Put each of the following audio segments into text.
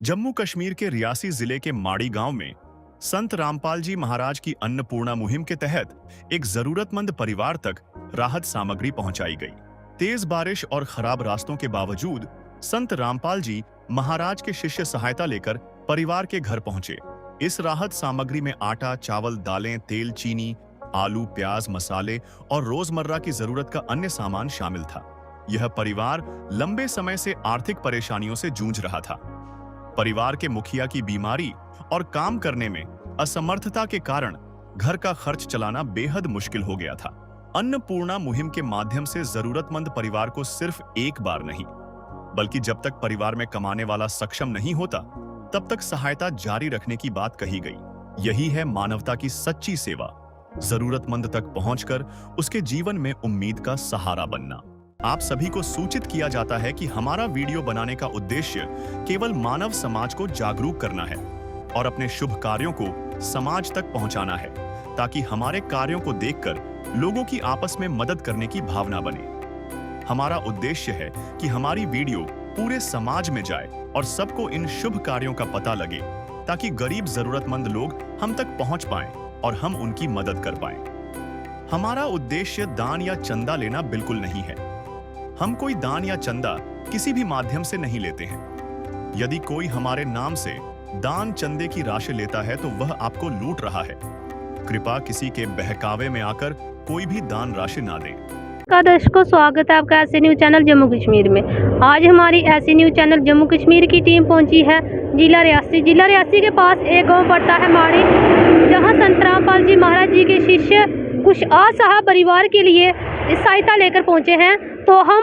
जम्मू कश्मीर के रियासी जिले के माड़ी गांव में संत रामपाल जी महाराज की अन्नपूर्णा मुहिम के तहत एक जरूरतमंद परिवार तक राहत सामग्री पहुंचाई गई। तेज बारिश और खराब रास्तों के बावजूद संत रामपाल जी महाराज के शिष्य सहायता लेकर परिवार के घर पहुंचे। इस राहत सामग्री में आटा, चावल, दालें, तेल, चीनी, आलू, प्याज, मसाले और रोजमर्रा की जरूरत का अन्य सामान शामिल था। यह परिवार लंबे समय से आर्थिक परेशानियों से जूझ रहा था। परिवार के मुखिया की बीमारी और काम करने में असमर्थता के कारण घर का खर्च चलाना बेहद मुश्किल हो गया था। अन्नपूर्णा मुहिम के माध्यम से जरूरतमंद परिवार को सिर्फ एक बार नहीं, बल्कि जब तक परिवार में कमाने वाला सक्षम नहीं होता, तब तक सहायता जारी रखने की बात कही गई। यही है मानवता की सच्ची सेवा, जरूरतमंद तक पहुंचकर उसके जीवन में उम्मीद का सहारा बनना। आप सभी को सूचित किया जाता है कि हमारा वीडियो बनाने का उद्देश्य केवल मानव समाज को जागरूक करना है और अपने शुभ कार्यों को समाज तक पहुंचाना है, ताकि हमारे कार्यों को देखकर लोगों की आपस में मदद करने की भावना बने। हमारा उद्देश्य है कि हमारी वीडियो पूरे समाज में जाए और सबको इन शुभ कार्यों का पता लगे, ताकि गरीब जरूरतमंद लोग हम तक पहुंच पाएं और हम उनकी मदद कर पाएं। हमारा उद्देश्य दान या चंदा लेना बिल्कुल नहीं है। हम कोई दान या चंदा किसी भी माध्यम से नहीं लेते हैं। यदि कोई हमारे नाम से दान चंदे की राशि लेता है तो वह आपको लूट रहा है। कृपया किसी के बहकावे में आकर कोई भी दान राशि ना दें। दर्शकों, स्वागत है आपका ऐसे न्यूज चैनल जम्मू कश्मीर में। आज हमारी ऐसे न्यूज चैनल जम्मू कश्मीर की टीम पहुंची है जिला रियासी के पास एक गांव पड़ता है माड़ी, जहां संत रामपाल जी महाराज जी के शिष्य कुछ असहाय परिवार के लिए सहायता लेकर पहुंचे हैं। तो हम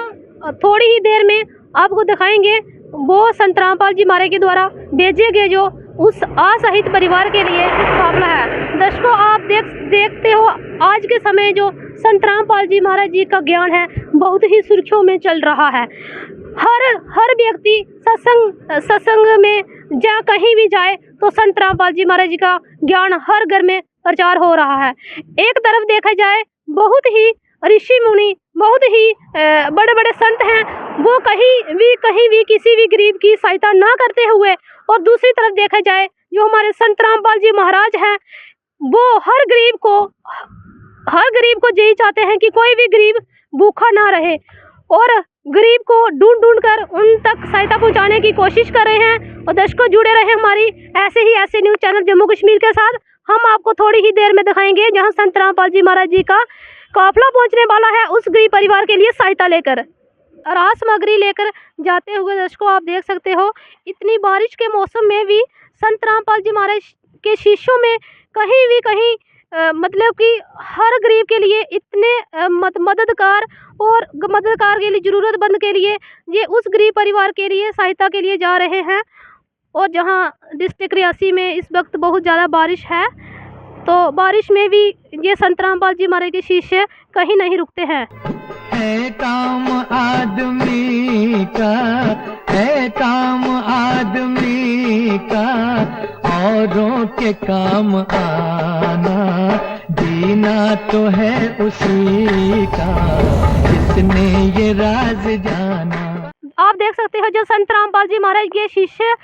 थोड़ी ही देर में आपको दिखाएंगे वो संत रामपाल जी महाराज के द्वारा भेजे गए जो उस असहाय परिवार के लिए काफिला है। दर्शकों, आप देखते हो आज के समय जो संत रामपाल जी महाराज जी का ज्ञान है बहुत ही सुर्खियों में चल रहा है। हर व्यक्ति सत्संग में जहाँ कहीं भी जाए तो संत रामपाल जी महाराज जी का ज्ञान हर घर में प्रचार हो रहा है। एक तरफ देखा जाए बहुत ही ऋषि मुनि, बहुत ही बड़े बड़े संत हैं, वो कहीं भी किसी भी गरीब की सहायता ना करते हुए, और दूसरी तरफ देखा जाए जो हमारे संत रामपाल जी महाराज हैं, वो हर गरीब को यही चाहते हैं कि कोई भी गरीब भूखा ना रहे, और गरीब को ढूंढ कर उन तक सहायता पहुंचाने की कोशिश कर रहे हैं। और दर्शकों, जुड़े रहे हमारी ऐसे न्यूज चैनल जम्मू कश्मीर के साथ। हम आपको थोड़ी ही देर में दिखाएंगे जहां संत रामपाल जी महाराज जी का काफिला पहुंचने वाला है उस गरीब परिवार के लिए सहायता लेकर, राहत सामग्री लेकर जाते हुए। दर्शकों, आप देख सकते हो इतनी बारिश के मौसम में भी संत रामपाल जी महाराज के शिष्यों में कहीं मतलब कि हर गरीब के लिए इतने मददगार के लिए, जरूरतमंद के लिए, ये उस गरीब परिवार के लिए सहायता के लिए जा रहे हैं। और जहां डिस्ट्रिक्ट रियासी में इस वक्त बहुत ज़्यादा बारिश है, तो बारिश में भी ये संत रामपाल जी महाराज के शिष्य कहीं नहीं रुकते हैं। है काम आदमी का, है काम आदमी का, औरों के काम आना, जीना तो है उसी का, जिसने ये राज जाना। आप देख सकते हो जो संत रामपाल जी महाराज के शिष्य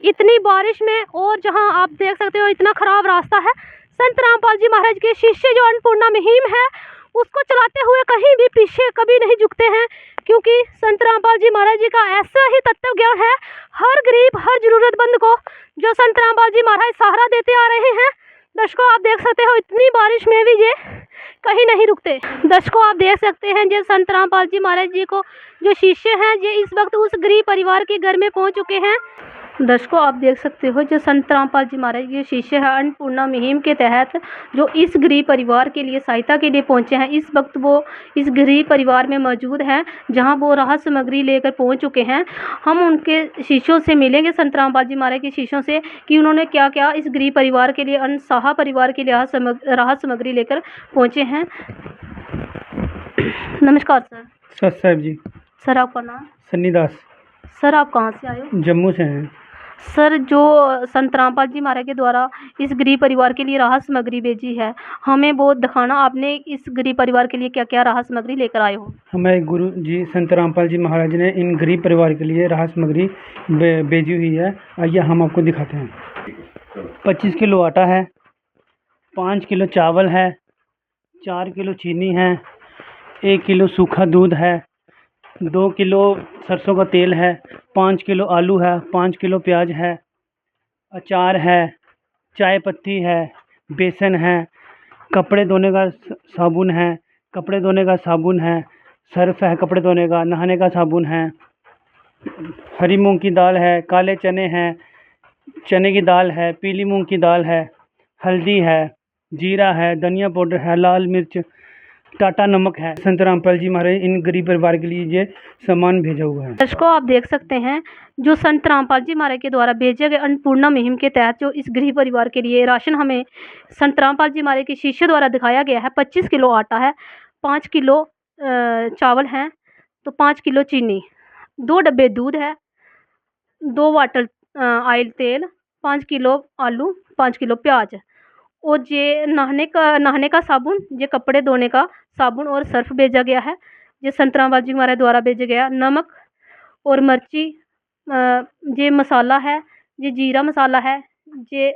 इतनी बारिश में, और जहां आप देख सकते हो इतना खराब रास्ता है, संत रामपाल जी महाराज के शिष्य जो अन्नपूर्णा मुहिम है उसको चलाते हुए कहीं भी पीछे कभी नहीं झुकते हैं, क्योंकि संत रामपाल जी महाराज जी का ऐसा ही तत्व ज्ञान है। हर गरीब, हर जरूरतमंद को जो संत रामपाल जी महाराज सहारा देते आ रहे हैं। दर्शकों, आप देख सकते हो इतनी बारिश में भी ये कहीं नहीं रुकते। दर्शकों, आप देख सकते हैं जो संत रामपाल जी महाराज जी को जो शिष्य हैं ये इस वक्त उस गरीब परिवार के घर में पहुंच चुके हैं। दर्शकों, आप देख सकते हो जो संत रामपाल जी महाराज के शिष्य है अन्नपूर्णा मुहिम के तहत जो इस गरीब परिवार के लिए सहायता के लिए पहुंचे हैं। इस वक्त वो इस गरीब परिवार में मौजूद हैं जहां वो राहत सामग्री लेकर पहुंच चुके हैं। हम उनके शिष्यों से मिलेंगे, संत रामपाल जी महाराज के शिष्यों से, कि उन्होंने क्या क्या इस गरीब परिवार के लिए, अनसहाय परिवार के लिए राहत सामग्री लेकर पहुँचे हैं। नमस्कार सर। सत साहब जी। सर, आपका नाम? सन्नी दास। सर, आप कहाँ से आए हो? जम्मू से हैं। सर, जो संत रामपाल जी महाराज के द्वारा इस गरीब परिवार के लिए राहत सामग्री भेजी है, हमें वो दिखाना। आपने इस गरीब परिवार के लिए क्या क्या राहत सामग्री लेकर आए हो? हमें गुरु जी संत रामपाल जी महाराज ने इन गरीब परिवार के लिए राहत सामग्री भेजी हुई है। आइए हम आपको दिखाते हैं। 25 किलो आटा है, 5 किलो चावल है, 4 किलो चीनी है, 1 किलो सूखा दूध है, 2 किलो सरसों का तेल है, 5 किलो आलू है, 5 किलो प्याज है, अचार है, चाय पत्ती है, बेसन है, कपड़े धोने का साबुन है, कपड़े धोने का साबुन है, सर्फ है कपड़े धोने का, नहाने का साबुन है, हरी मूंग की दाल है, काले चने हैं, चने की दाल है, पीली मूंग की दाल है, हल्दी है, जीरा है, धनिया पाउडर है, लाल मिर्च, टाटा नमक है। संत रामपाल जी महाराज इन गरीब परिवार के लिए ये सामान भेजा हुआ है। दर्शकों, आप देख सकते हैं जो संत रामपाल जी महाराज के द्वारा भेजे गए अन्नपूर्णा मुहिम के तहत जो इस गरीब परिवार के लिए राशन हमें संत रामपाल जी महाराज के शिष्य द्वारा दिखाया गया है। 25 किलो आटा है, 5 किलो चावल हैं, तो 5 किलो चीनी, 2 डब्बे दूध है, 2 वाटर ऑयल तेल, 5 किलो आलू, 5 किलो प्याज, और ये नहाने का साबुन, ये कपड़े धोने का साबुन और सर्फ भेजा गया है। ये संत रामपाल जी महाराज द्वारा भेजा गया नमक और मिर्ची, ये मसाला है, ये जीरा मसाला है, ये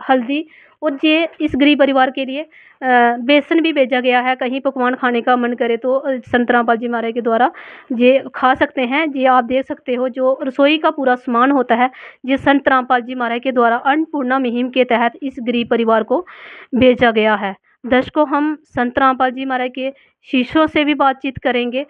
हल्दी, और ये इस गरीब परिवार के लिए बेसन भी भेजा गया है। कहीं पकवान खाने का मन करे तो संत रामपाल जी महाराज के द्वारा ये खा सकते हैं। ये आप देख सकते हो जो रसोई का पूरा सामान होता है, ये संत रामपाल जी महाराज के द्वारा अन्नपूर्णा मुहिम के तहत इस गरीब परिवार को भेजा गया है। दर्शकों, हम संत रामपाल जी महाराज के शिष्यों से भी बातचीत करेंगे।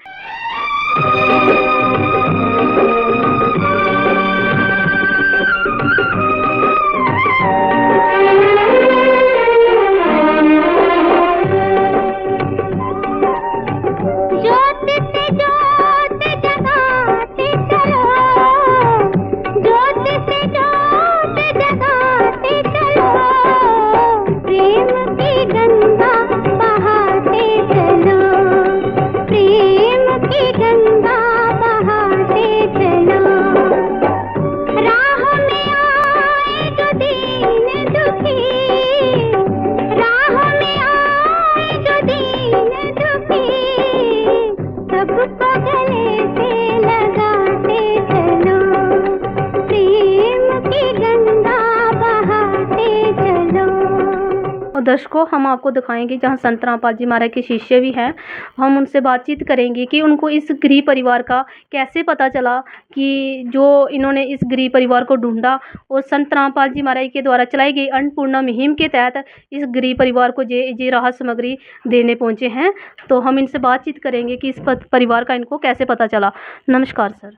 दर्शकों, हम आपको दिखाएंगे जहां संत रामपाल जी महाराज के शिष्य भी हैं। हम उनसे बातचीत करेंगे कि उनको इस गरीब परिवार का कैसे पता चला, कि जो इन्होंने इस गरीब परिवार को ढूंढा और संत रामपाल जी महाराज के द्वारा चलाई गई अन्नपूर्णा मुहिम के तहत इस गरीब परिवार को ये राहत सामग्री देने पहुंचे हैं। तो हम इनसे बातचीत करेंगे कि इस परिवार का इनको कैसे पता चला। नमस्कार सर।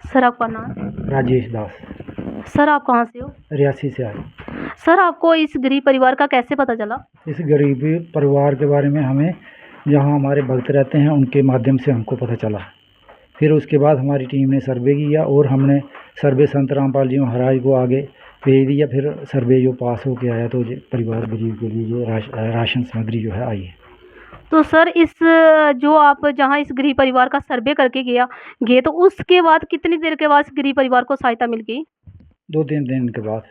सर, आपका नाम? राजेश दास। सर, आप कहाँ से हो? रियासी से आए। सर, आपको इस गरीब परिवार का कैसे पता चला? इस गरीब परिवार के बारे में हमें जहाँ हमारे भक्त रहते हैं उनके माध्यम से हमको पता चला। फिर उसके बाद हमारी टीम ने सर्वे किया और हमने सर्वे संत रामपाल जी महाराज को आगे भेज दिया। फिर सर्वे जो पास हो के आया तो परिवार गरीब के लिए राशन सामग्री जो है आई है। तो सर, इस जो आप जहाँ इस गरीब परिवार का सर्वे करके गए तो उसके बाद कितनी देर के बाद इस गरीब परिवार को सहायता मिल गई? 2-3 दिन के बाद।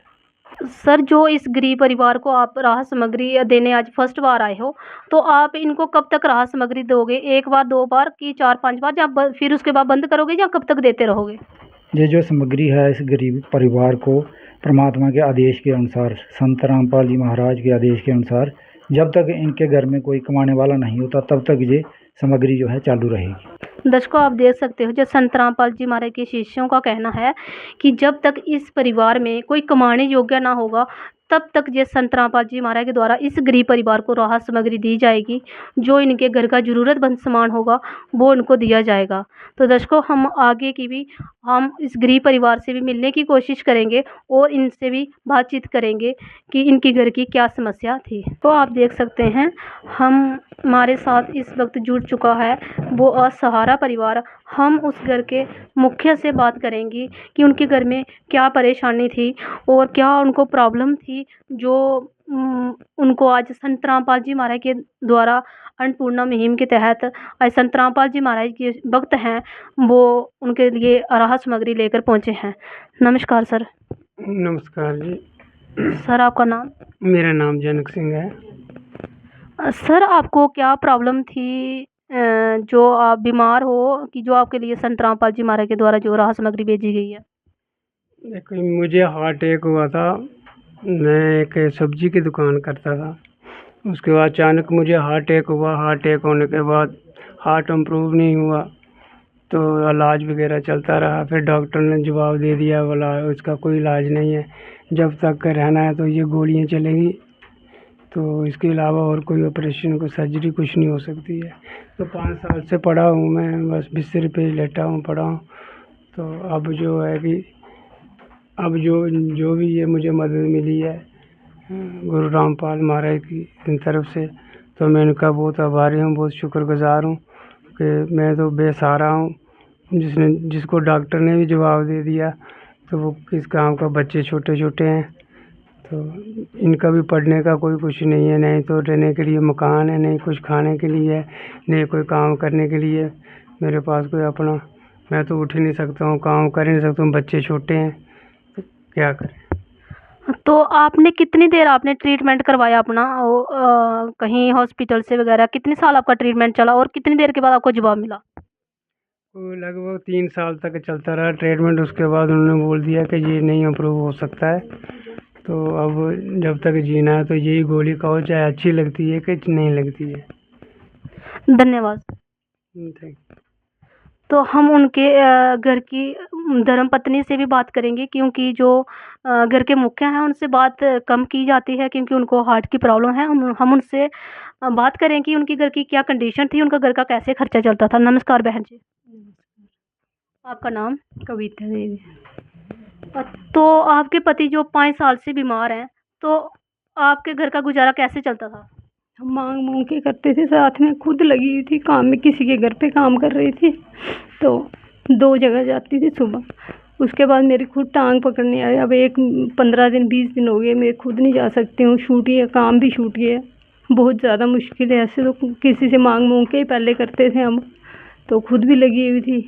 सर, जो इस गरीब परिवार को आप राहत सामग्री देने आज फर्स्ट बार आए हो, तो आप इनको कब तक राहत सामग्री दोगे? 1 बार, 2 बार कि 4-5 बार, या फिर उसके बाद बंद करोगे, या कब तक देते रहोगे? ये जो सामग्री है इस गरीब परिवार को परमात्मा के आदेश के अनुसार, संत रामपाल जी महाराज के आदेश के अनुसार, जब तक इनके घर में कोई कमाने वाला नहीं होता तब तक ये सामग्री जो है चालू रहेगी। दर्शकों, आप देख सकते हो जो संत रामपाल जी महाराज के शिष्यों का कहना है कि जब तक इस परिवार में कोई कमाने योग्य ना होगा तब तक ये संत रामपाल जी महाराज के द्वारा इस गरीब परिवार को राहत सामग्री दी जाएगी। जो इनके घर का ज़रूरतमंद सामान होगा वो इनको दिया जाएगा। तो दर्शकों, हम आगे की भी हम इस गरीब परिवार से भी मिलने की कोशिश करेंगे और इनसे भी बातचीत करेंगे कि इनकी घर की क्या समस्या थी। तो आप देख सकते हैं हमारे साथ इस वक्त जुड़ चुका है वो असहारा परिवार। हम उस घर के मुखिया से बात करेंगे कि उनके घर में क्या परेशानी थी और क्या उनको प्रॉब्लम थी जो उनको आज संत रामपाल जी महाराज के द्वारा अन्नपूर्णा मुहिम के तहत आज संत रामपाल जी महाराज के भक्त हैं, वो उनके लिए राहत सामग्री लेकर पहुंचे हैं। नमस्कार सर। नमस्कार जी। सर आपका नाम? मेरा नाम जनक सिंह है। सर आपको क्या प्रॉब्लम थी, जो आप बीमार हो कि जो आपके लिए संत रामपाल जी महाराज के द्वारा जो राहत सामग्री भेजी गई है? देखो, मुझे हार्ट अटैक हुआ था। मैं एक सब्जी की दुकान करता था। उसके बाद अचानक मुझे हार्ट अटैक हुआ। हार्ट अटैक होने के बाद हार्ट इम्प्रूव नहीं हुआ, तो इलाज वगैरह चलता रहा। फिर डॉक्टर ने जवाब दे दिया, बोला उसका कोई इलाज नहीं है, जब तक रहना है तो ये गोलियां चलेंगी, तो इसके अलावा और कोई ऑपरेशन को सर्जरी कुछ नहीं हो सकती है। तो 5 साल से पड़ा हूँ मैं, बस बिस्तर पे ही लेटा हूँ, पड़ा हूँ। तो अब जो है कि अब जो भी ये मुझे मदद मिली है गुरु रामपाल महाराज की तरफ से, तो मैं इनका बहुत आभारी हूँ, बहुत शुक्रगुजार हूँ कि मैं तो बेसहारा हूँ। जिसको डॉक्टर ने भी जवाब दे दिया, तो वो किस काम का। बच्चे छोटे छोटे हैं, तो इनका भी पढ़ने का कोई कुछ नहीं है, नहीं तो रहने के लिए मकान है, नहीं कुछ खाने के लिए, नहीं कोई काम करने के लिए मेरे पास कोई अपना। मैं तो उठ ही नहीं सकता हूँ, काम कर ही नहीं सकता हूँ, बच्चे छोटे हैं, तो क्या करें। तो आपने कितनी देर आपने ट्रीटमेंट करवाया अपना कहीं हॉस्पिटल से वगैरह? कितने साल आपका ट्रीटमेंट चला और कितनी देर के बाद आपको जवाब मिला? वो लगभग 3 साल तक चलता रहा ट्रीटमेंट। उसके बाद उन्होंने बोल दिया कि ये नहीं इम्प्रूव हो सकता है, तो अब जब तक जीना है तो यही गोली खाओ, चाहे अच्छी लगती है कि नहीं लगती है। धन्यवाद। थैंक तो हम उनके घर की धर्मपत्नी से भी बात करेंगे, क्योंकि जो घर के मुखिया हैं उनसे बात कम की जाती है, क्योंकि उनको हार्ट की प्रॉब्लम है। हम उनसे बात करें कि उनकी घर की क्या कंडीशन थी, उनका घर का कैसे खर्चा चलता था। नमस्कार बहन जी, आपका नाम? कविता देवी। तो आपके पति जो 5 साल से बीमार हैं, तो आपके घर का गुजारा कैसे चलता था? हम मांग मूंग के करते थे, साथ में खुद लगी हुई थी काम में, किसी के घर पे काम कर रही थी, तो 2 जगह जाती थी सुबह। उसके बाद मेरी खुद टांग पकड़ने आई। अब 15 दिन 20 दिन हो गए, मैं खुद नहीं जा सकती हूँ, छूट गया, काम भी छूट गया, बहुत ज़्यादा मुश्किल है। ऐसे तो किसी से मांग मूंग के ही पहले करते थे हम, तो खुद भी लगी हुई थी,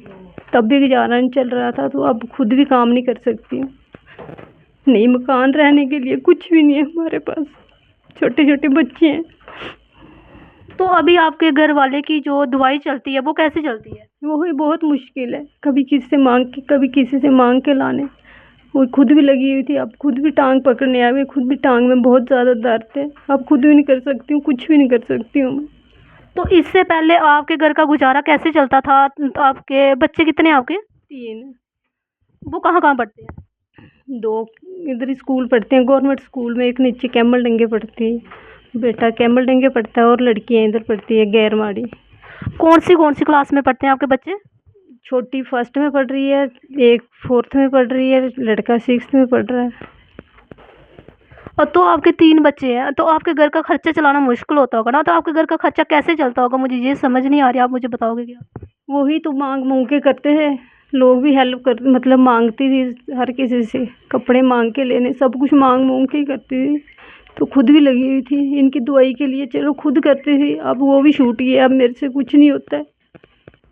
तब भी गुजारा नहीं चल रहा था, तो अब खुद भी काम नहीं कर सकती हूँ। नहीं मकान रहने के लिए कुछ भी नहीं है हमारे पास, छोटे छोटे बच्चे हैं। तो अभी आपके घर वाले की जो दवाई चलती है वो कैसे चलती है? वो ही बहुत मुश्किल है, कभी किसी से मांग के, कभी किसी से मांग के लाने। वो खुद भी लगी हुई थी, अब खुद भी टांग पकड़ने आ गई, खुद भी टांग में बहुत ज़्यादा दर्द है, अब खुद भी नहीं कर सकती हूँ, कुछ भी नहीं कर सकती हूँ। तो इससे पहले आपके घर का गुजारा कैसे चलता था? आपके बच्चे कितने हैं आपके? 3। वो कहाँ कहाँ पढ़ते हैं? 2 इधर स्कूल पढ़ते हैं, गवर्नमेंट स्कूल में, एक नीचे कैमल डंगे पढ़ती है, बेटा कैमल डंगे पढ़ता है, और लड़कियाँ इधर पढ़ती है गैरमाड़ी। कौन सी क्लास में पढ़ते हैं आपके बच्चे? छोटी 1st में पढ़ रही है, एक 4th में पढ़ रही है, लड़का 6th में पढ़ रहा है। और तो आपके 3 बच्चे हैं, तो आपके घर का खर्चा चलाना मुश्किल होता होगा ना? तो आपके घर का खर्चा कैसे चलता होगा? मुझे ये समझ नहीं आ रही, आप मुझे बताओगे क्या? वही तो मांग मूंग के करते हैं लोग, भी हेल्प कर, मतलब मांगती थी हर किसी से, कपड़े मांग के लेने, सब कुछ मांग मूंग के ही करती थी। तो खुद भी लगी हुई थी इनकी दवाई के लिए, चलो खुद करती थी, अब वो भी छूट गया, अब मेरे से कुछ नहीं होता है।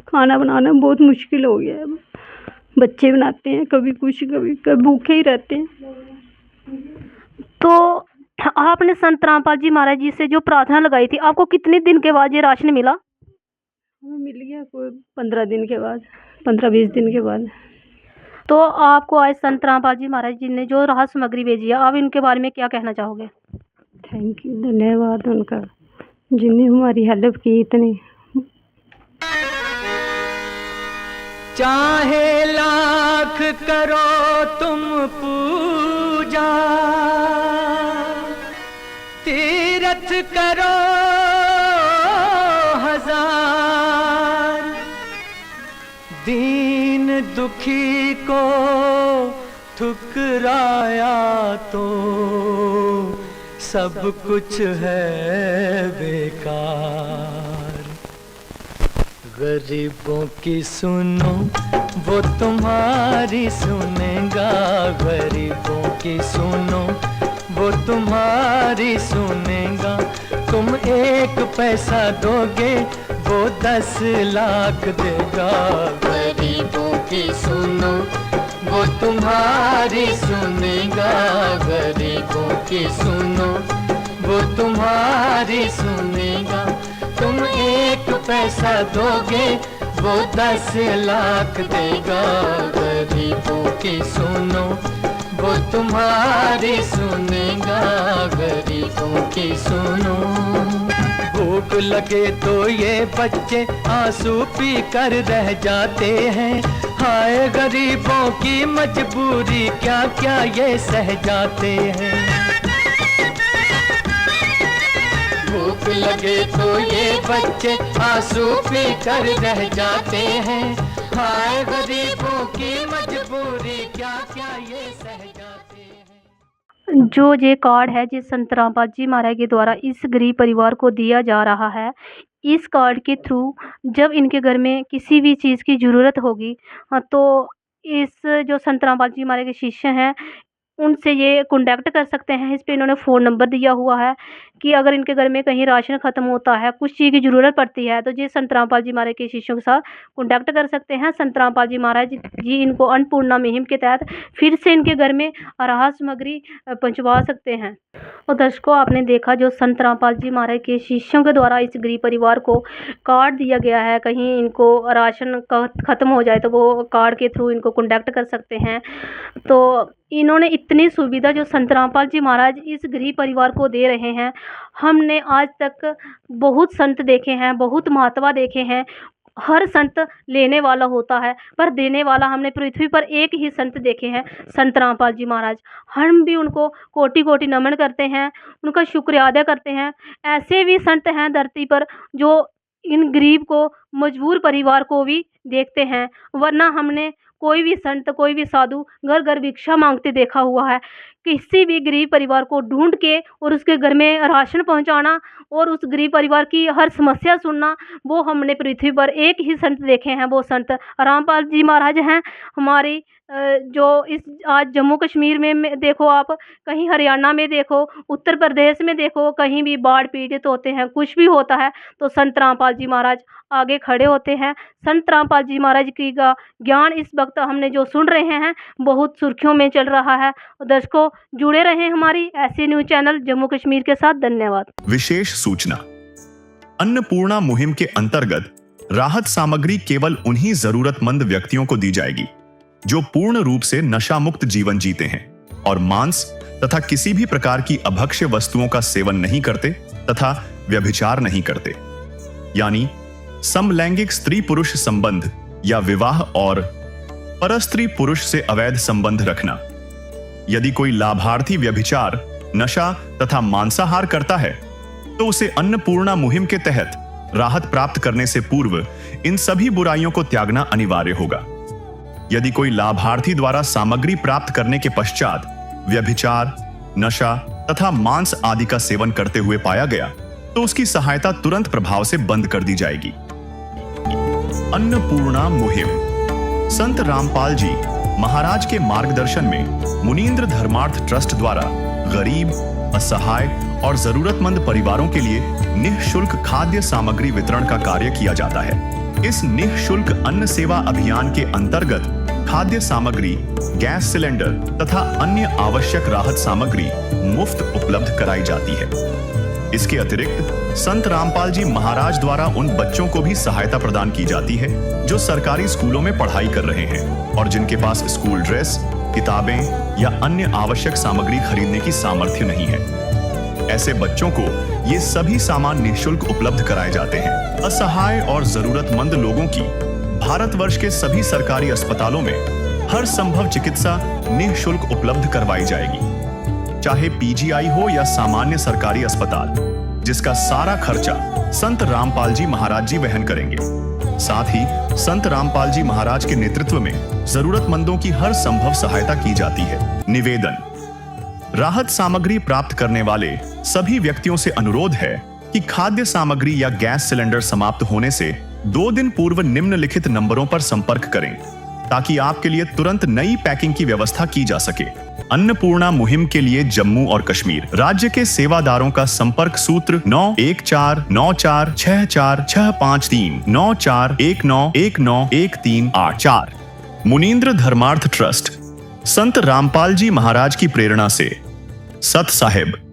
खाना बनाना बहुत मुश्किल हो गया है। अब बच्चे बनाते हैं, कभी कुछ, कभी भूखे ही रहते हैं। तो आपने संत रामपाल जी महाराज जी से जो प्रार्थना लगाई थी, आपको कितने दिन के बाद ये राशन मिला? हमें मिल गया कोई 15 दिन के बाद, 15-20 दिन के बाद। तो आपको आज संत रामपाल जी महाराज जी ने जो राहत सामग्री भेजी है, आप इनके बारे में क्या कहना चाहोगे? थैंक यू, धन्यवाद उनका, जिन्होंने हमारी हेल्प की इतनी। चाहे लाख करो तुम पूजा, तीरथ करो हजार, दीन दुखी को ठुकराया तो सब कुछ है बेकार। गरीबों की सुनो वो तुम्हारी सुनेगा, गरीबों की सुनो वो वो तुम्हारी सुनेगा। तुम 1 पैसा दोगे वो 10 लाख देगा। गरीबों की सुनो वो तुम्हारी सुनेगा। गरीबों की सुनो वो तुम्हारी सुनेगा। तुम 1 पैसा दोगे वो 10 लाख देगा। गरीबों की सुनो वो तुम्हारी सुनेगा। गरीबों की सुनो। भूख लगे तो ये बच्चे आंसू पी कर रह जाते हैं। हाय गरीबों की मजबूरी क्या क्या ये सह जाते हैं। भूख लगे तो ये बच्चे आंसू पी कर रह जाते हैं। हाय गरीबों की मजबूरी क्या क्या ये सह जाते हैं। जो ये कार्ड है जिस संत रामपाल जी महाराज के द्वारा इस गरीब परिवार को दिया जा रहा है, इस कार्ड के थ्रू जब इनके घर में किसी भी चीज़ की ज़रूरत होगी तो इस जो संत रामपाल जी महाराज के शिष्य हैं उनसे ये कॉन्टैक्ट कर सकते हैं। इस पे इन्होंने फ़ोन नंबर दिया हुआ है कि अगर इनके घर में कहीं राशन ख़त्म होता है, कुछ चीज़ की ज़रूरत पड़ती है तो ये संत रामपाल जी महाराज के शिष्यों के साथ कॉन्टैक्ट कर सकते हैं। संत रामपाल जी महाराज जी इनको अन्नपूर्णा मुहिम के तहत फिर से इनके घर में राहत सामग्री पहुँचवा सकते हैं। और दर्शकों, आपने देखा जो संत रामपाल जी महाराज के शिष्यों के द्वारा इस गरीब परिवार को कार्ड दिया गया है, कहीं इनको राशन ख़त्म हो जाए तो वो कार्ड के थ्रू इनको कॉन्टैक्ट कर सकते हैं। तो इन्होंने इतनी सुविधा जो संत रामपाल जी महाराज इस गरीब परिवार को दे रहे हैं, हमने आज तक बहुत संत देखे हैं, बहुत महात्मा देखे हैं। हर संत लेने वाला होता है पर देने वाला हमने पृथ्वी पर एक ही संत देखे हैं, संत रामपाल जी महाराज। हम भी उनको कोटि कोटि नमन करते हैं, उनका शुक्रिया अदा करते हैं। ऐसे भी संत हैं धरती पर जो इन गरीब को, मजबूर परिवार को भी देखते हैं, वरना हमने कोई भी संत, कोई भी साधु घर घर भिक्षा मांगते देखा हुआ है। किसी भी गरीब परिवार को ढूंढ के और उसके घर में राशन पहुंचाना और उस गरीब परिवार की हर समस्या सुनना, वो हमने पृथ्वी पर एक ही संत देखे हैं, वो संत रामपाल जी महाराज हैं। हमारी जो इस आज जम्मू कश्मीर में देखो, आप कहीं हरियाणा में देखो, उत्तर प्रदेश में देखो, कहीं भी बाढ़ पीड़ित होते हैं, कुछ भी होता है तो संत रामपाल जी महाराज आगे खड़े होते हैं। संत रामपाल जी महाराज की का ज्ञान इस वक्त हमने जो सुन रहे हैं बहुत सुर्खियों में चल रहा है। दर्शकों, जुड़े रहें हमारी ऐसे न्यूज़ चैनल जम्मू कश्मीर के साथ। धन्यवाद। विशेष सूचना, अन्नपूर्णा मुहिम के अंतर्गत राहत सामग्री केवल उन्हीं जरूरतमंद व्यक्तियों को दी जाएगी जो पूर्ण रूप से नशा मुक्त जीवन जीते हैं और मांस तथा किसी भी प्रकार की अभक्ष्य वस्तुओं का सेवन नहीं करते तथा व्यभिचार नहीं करते, यानी समलैंगिक स्त्री पुरुष संबंध या विवाह और परस्त्री पुरुष से अवैध संबंध रखना। यदि कोई लाभार्थी व्यभिचार, नशा तथा मांसाहार करता है तो उसे अन्नपूर्णा मुहिम के तहत राहत प्राप्त करने से पूर्व इन सभी बुराइयों को त्यागना अनिवार्य होगा। यदि कोई लाभार्थी द्वारा सामग्री प्राप्त करने के पश्चात व्यभिचार, नशा तथा मांस आदि का सेवन करते हुए पाया गया तो उसकी सहायता तुरंत प्रभाव से बंद कर दी जाएगी। अन्नपूर्णा मुहिम संत रामपाल जी महाराज के मार्गदर्शन में मुनीन्द्र धर्मार्थ ट्रस्ट द्वारा गरीब, असहाय और जरूरतमंद परिवारों के लिए निःशुल्क खाद्य सामग्री वितरण का कार्य किया जाता है। इस निःशुल्क अन्न सेवा अभियान के अंतर्गत खाद्य सामग्री, गैस सिलेंडर तथा अन्य आवश्यक राहत सामग्री मुफ्त उपलब्ध कराई जाती है। इसके अतिरिक्त संत रामपाल जी महाराज द्वारा उन बच्चों को भी सहायता प्रदान की जाती है जो सरकारी स्कूलों में पढ़ाई कर रहे हैं और जिनके पास स्कूल ड्रेस, किताबें या अन्य आवश्यक सामग्री खरीदने की सामर्थ्य नहीं है। ऐसे बच्चों को ये सभी सामान निःशुल्क उपलब्ध कराए जाते हैं। असहाय और जरूरतमंद लोगों की भारतवर्ष के सभी सरकारी अस्पतालों में हर संभव चिकित्सा निःशुल्क उपलब्ध करवाई जाएगी, चाहे पीजीआई हो या सामान्य सरकारी अस्पताल, जिसका सारा खर्चा संत रामपाल जी महाराज जी वहन करेंगे। साथ ही संत रामपाल जी महाराज के नेतृत्व में जरूरतमंदों की हर संभव सहायता की जाती है। निवेदन, राहत सामग्री प्राप्त करने वाले सभी व्यक्तियों से अनुरोध है कि खाद्य सामग्री या गैस सिलेंडर समाप्त होने से 2 दिन पूर्व निम्नलिखित नंबरों पर संपर्क करें। ताकि आपके लिए तुरंत नई पैकिंग की व्यवस्था की जा सके। अन्नपूर्णा मुहिम के लिए जम्मू और कश्मीर राज्य के सेवादारों का संपर्क सूत्र 9149464653 9419191384। मुनींद्र धर्मार्थ ट्रस्ट संत रामपाल जी महाराज की प्रेरणा से सत साहिब